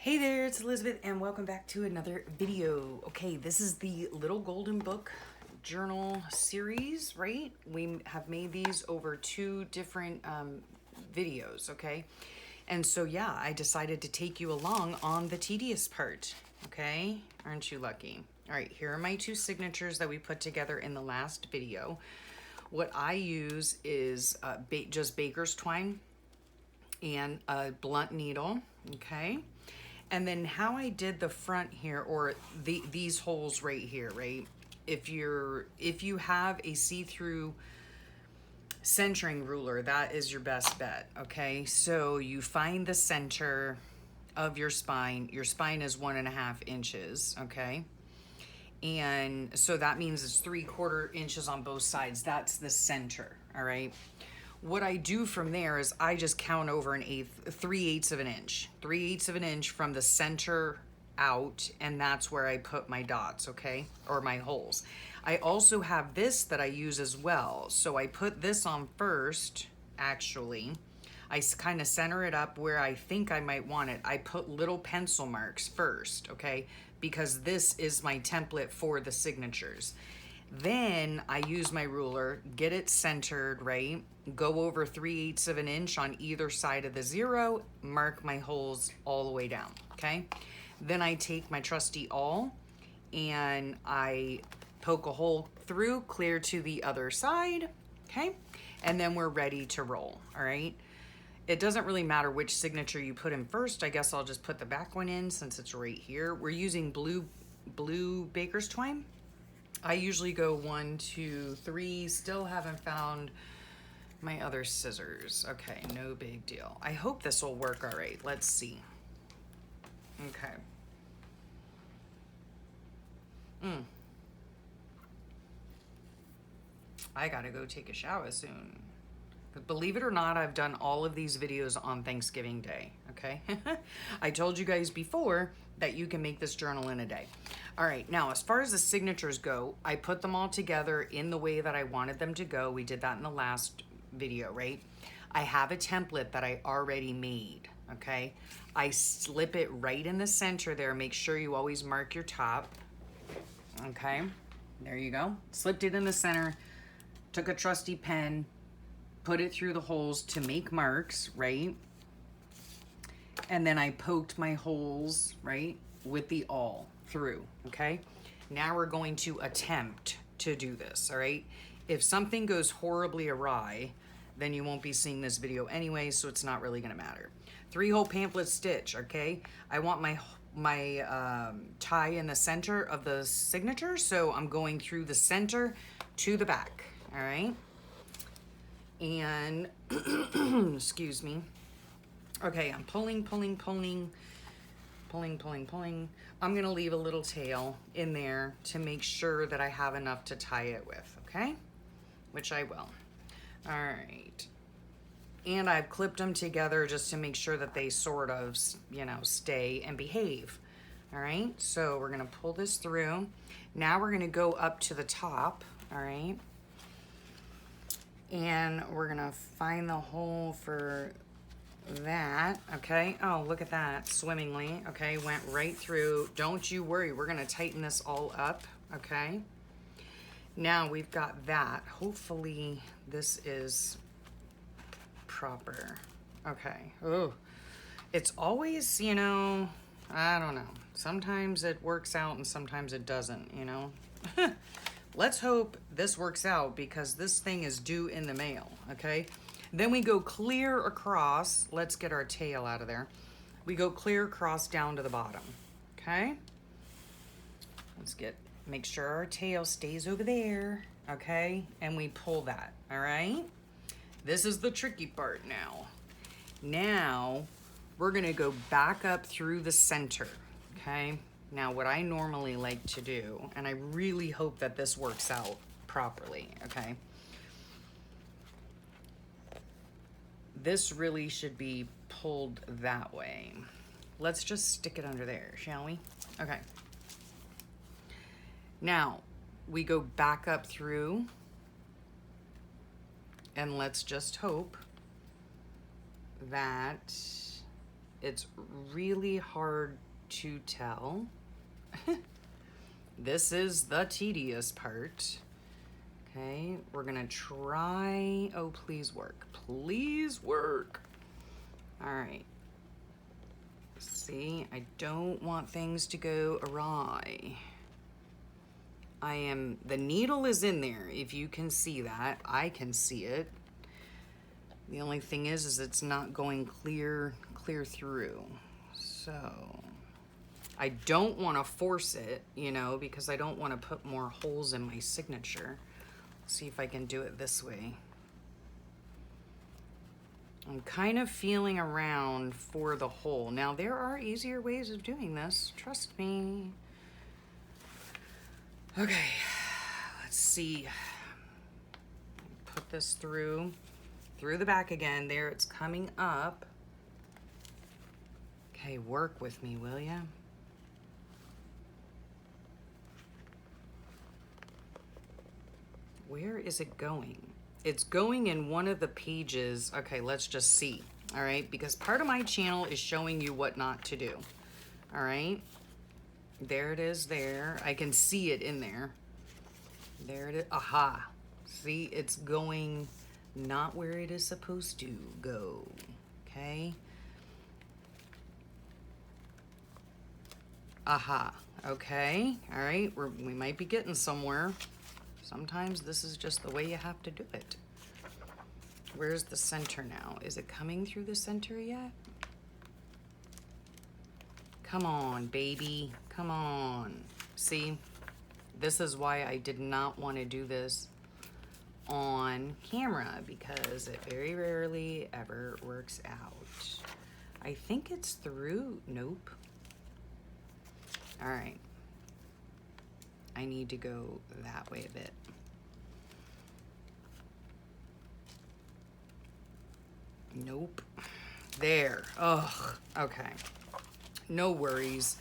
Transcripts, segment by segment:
Hey there, it's Elizabeth, and welcome back to another video. Okay, this is the Little Golden Book journal series, right? We have made these over two different videos, okay? And so, yeah, I decided to take you along on the tedious part, okay? Aren't you lucky? All right, here are my two signatures that we put together in the last video. What I use is just baker's twine and a blunt needle, okay? And then how I did the front here, or these holes right here, right? If you have a see-through centering ruler, that is your best bet, okay? So you find the center of your spine. Your spine is 1.5 inches, okay? And so that means it's 3/4 inches on both sides. That's the center, all right? What I do from there is I just count over 3/8 of an inch. 3/8 of an inch from the center out, and that's where I put my dots, okay? Or my holes. I also have this that I use as well. So I put this on first, actually. I kind of center it up where I think I might want it. I put little pencil marks first, okay? Because this is my template for the signatures. Then I use my ruler, get it centered, right? Go over 3/8 of an inch on either side of the zero, mark my holes all the way down, okay? Then I take my trusty awl and I poke a hole through, clear to the other side, okay? And then we're ready to roll, all right? It doesn't really matter which signature you put in first. I guess I'll just put the back one in since it's right here. We're using blue baker's twine. I usually go 1, 2, 3. Still haven't found my other scissors. Okay, no big deal. I hope this will work all right. Let's see. Okay. I gotta go take a shower soon. But believe it or not, I've done all of these videos on Thanksgiving Day, okay? I told you guys before that you can make this journal in a day. All right, now as far as the signatures go, I put them all together in the way that I wanted them to go. We did that in the last video, right? I have a template that I already made, okay? I slip it right in the center there. Make sure you always mark your top, okay? There you go. Slipped it in the center, took a trusty pen, put it through the holes to make marks, right? And then I poked my holes, right, with the awl through, okay? Now we're going to attempt to do this, all right? If something goes horribly awry, then you won't be seeing this video anyway, so it's not really gonna matter. 3-hole pamphlet stitch, okay? I want my tie in the center of the signature, so I'm going through the center to the back, all right? And, excuse me. Okay, I'm pulling. I'm gonna leave a little tail in there to make sure that I have enough to tie it with, okay? Which I will. All right. And I've clipped them together just to make sure that they sort of, you know, stay and behave. All right, so we're gonna pull this through. Now we're gonna go up to the top, all right? And we're gonna find the hole for that, okay? Oh, look at that, swimmingly, okay? Went right through. Don't you worry, we're gonna tighten this all up, okay? Now we've got that. Hopefully this is proper. Okay, oh, it's always, you know, I don't know. Sometimes it works out and sometimes it doesn't, you know? Let's hope this works out because this thing is due in the mail, okay? Then we go clear across. Let's get our tail out of there. We go clear across down to the bottom, okay? Let's make sure our tail stays over there, okay? And we pull that, all right? This is the tricky part now. Now, we're gonna go back up through the center, okay? Now, what I normally like to do, and I really hope that this works out properly, okay? This really should be pulled that way. Let's just stick it under there, shall we? Okay. Now, we go back up through, and let's just hope that It's really hard to tell. This is the tedious part. Okay, we're gonna try, oh, please work. Please work. All right. See, I don't want things to go awry. The needle is in there, if you can see that. I can see it. The only thing is it's not going clear through. So, I don't want to force it, you know, because I don't want to put more holes in my signature. Let's see if I can do it this way. I'm kind of feeling around for the hole. Now, there are easier ways of doing this. Trust me. Okay, let's see. Put this through the back again. There, it's coming up. Okay, work with me, will ya? Where is it going? It's going in one of the pages. Okay, let's just see. All right, because part of my channel is showing you what not to do. All right, there it is there. I can see it in there. There it is. Aha. See, it's going not where it is supposed to go. Okay. Aha. Okay. All right, we might be getting somewhere. Sometimes this is just the way you have to do it. Where's the center now? Is it coming through the center yet? Come on, baby. Come on. See, this is why I did not want to do this on camera, because it very rarely ever works out. I think it's through. Nope. All right. I need to go that way a bit. Nope. There. Ugh. Okay. No worries.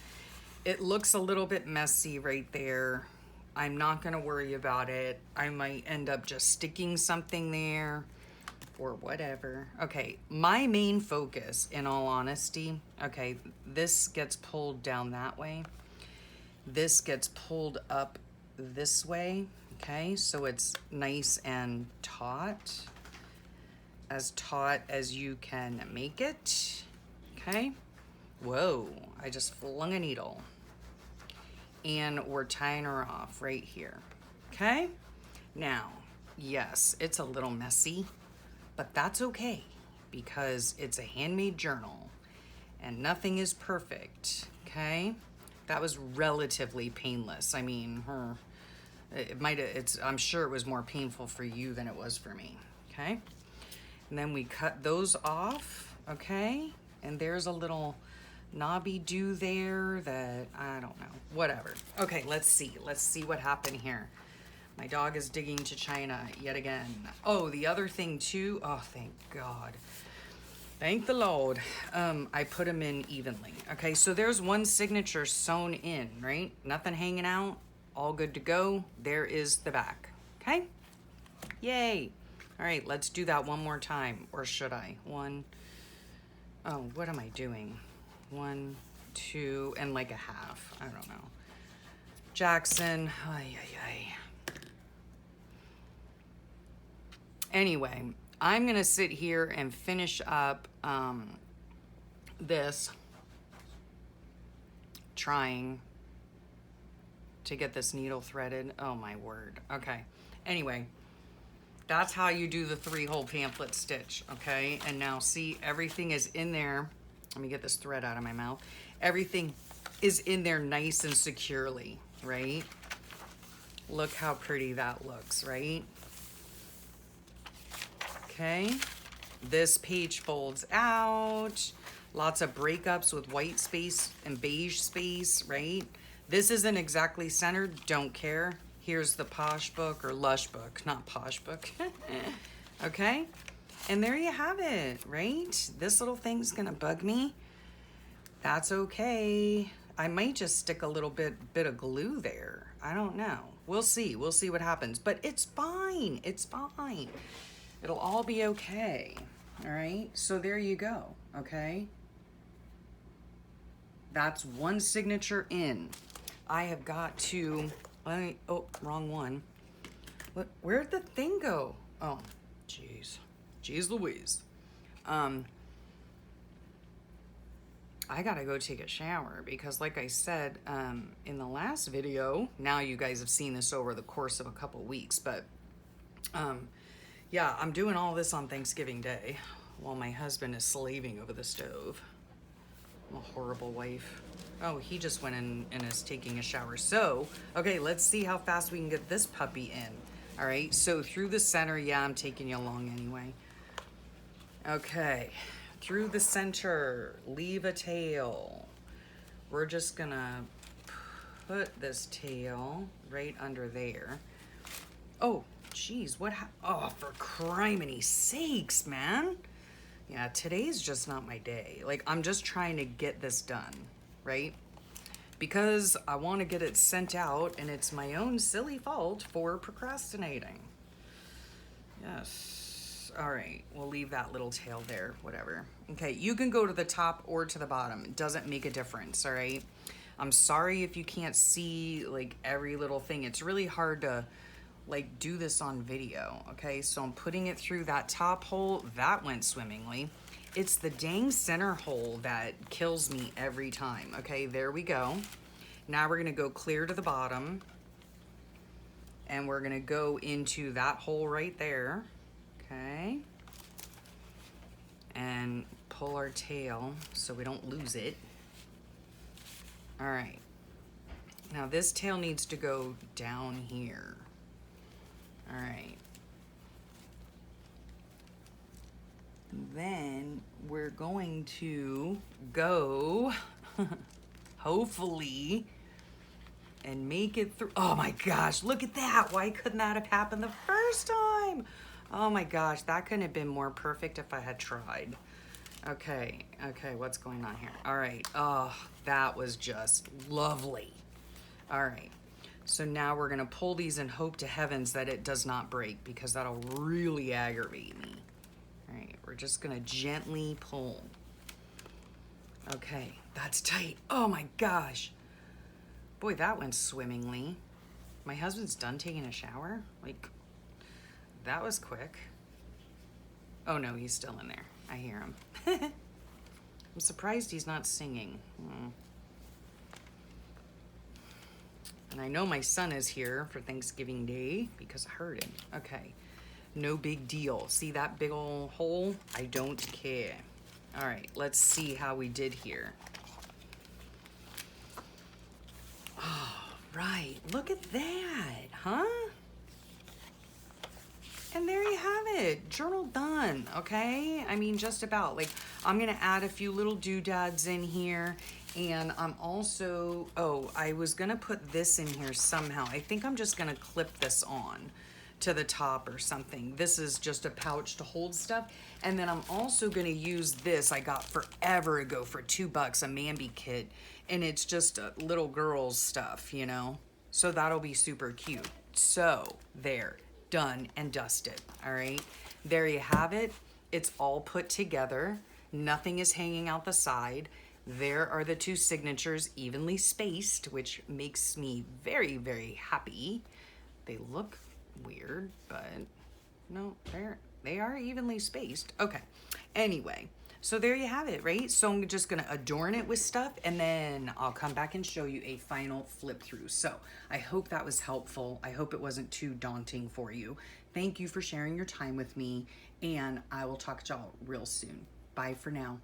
It looks a little bit messy right there. I'm not going to worry about it. I might end up just sticking something there or whatever. Okay. My main focus, in all honesty, okay, this gets pulled down that way. This gets pulled up this way, okay? So it's nice and taut as you can make it, okay? Whoa, I just flung a needle. And we're tying her off right here, okay? Now, yes, it's a little messy, but that's okay because it's a handmade journal and nothing is perfect, okay? That was relatively painless. I mean, I'm sure it was more painful for you than it was for me, okay? And then we cut those off, okay? And there's a little knobby do there that, I don't know, whatever. Okay, let's see what happened here. My dog is digging to China yet again. Oh, the other thing too, oh, thank God. Thank the Lord. I put them in evenly. Okay, so there's one signature sewn in, right? Nothing hanging out, all good to go. There is the back, okay? Yay. All right, let's do that one more time, or should I? Oh, what am I doing? 1, 2, and like a half. I don't know. Jackson, ay. Anyway, I'm gonna sit here and finish up this, trying to get this needle threaded. Oh my word. Okay. Anyway, that's how you do the 3-hole pamphlet stitch, okay? And now see, everything is in there. Let me get this thread out of my mouth. Everything is in there nice and securely, right? Look how pretty that looks, right? Okay. This page folds out. Lots of breakups with white space and beige space, right? This isn't exactly centered, don't care. Here's the posh book, or lush book, not posh book. Okay, and there you have it, right? This little thing's gonna bug me. That's okay. I might just stick a little bit of glue there. I don't know. We'll see what happens, but it's fine, it's fine. It'll all be okay, all right? So there you go, okay? That's one signature in. I have got to, oh, wrong one. Where'd the thing go? Oh, jeez. Jeez Louise. I gotta go take a shower because like I said in the last video, now you guys have seen this over the course of a couple weeks, but yeah, I'm doing all this on Thanksgiving Day while my husband is slaving over the stove. I'm a horrible wife. Oh, he just went in and is taking a shower. So, okay, let's see how fast we can get this puppy in. All right, so through the center, yeah, I'm taking you along anyway. Okay, through the center, leave a tail. We're just gonna put this tail right under there. Oh, geez, oh, for criminy sakes, man. Yeah, today's just not my day. Like, I'm just trying to get this done, right? Because I want to get it sent out, and it's my own silly fault for procrastinating. Yes. All right, we'll leave that little tail there, whatever. Okay, you can go to the top or to the bottom. It doesn't make a difference, all right? I'm sorry if you can't see, like, every little thing. It's really hard to, like, do this on video, okay? So I'm putting it through that top hole. That went swimmingly. It's the dang center hole that kills me every time. Okay, there we go. Now we're gonna go clear to the bottom, and we're gonna go into that hole right there, okay? And pull our tail so we don't lose it. All right. Now this tail needs to go down here. All right. Then we're going to go, hopefully, and make it through. Oh my gosh, look at that. Why couldn't that have happened the first time? Oh my gosh, that couldn't have been more perfect if I had tried. Okay, what's going on here? All right, oh, that was just lovely. All right, so now we're gonna pull these and hope to heavens that it does not break because that'll really aggravate me. All right, we're just gonna gently pull. Okay, that's tight. Oh my gosh. Boy, that went swimmingly. My husband's done taking a shower? Like, that was quick. Oh no, he's still in there. I hear him. I'm surprised he's not singing. And I know my son is here for Thanksgiving Day because I heard him. Okay. No big deal. See that big old hole? I don't care. All right, let's see how we did here. Oh, right. Look at that, huh? And there you have it. Journal done, okay? I mean, just about. Like, I'm going to add a few little doodads in here. And I'm also, oh, I was going to put this in here somehow. I think I'm just going to clip this on to the top or something. This is just a pouch to hold stuff. And then I'm also gonna use this I got forever ago for $2, a Mambi kit. And it's just little girls stuff, you know? So that'll be super cute. So there, done and dusted, all right? There you have it. It's all put together. Nothing is hanging out the side. There are the two signatures evenly spaced, which makes me very, very happy. They look weird, but no, they are evenly spaced. Okay, anyway, so there you have it, right? So I'm just gonna adorn it with stuff, and then I'll come back and show you a final flip through. So I hope that was helpful. I hope it wasn't too daunting for you. Thank you for sharing your time with me, and I will talk to y'all real soon. Bye for now.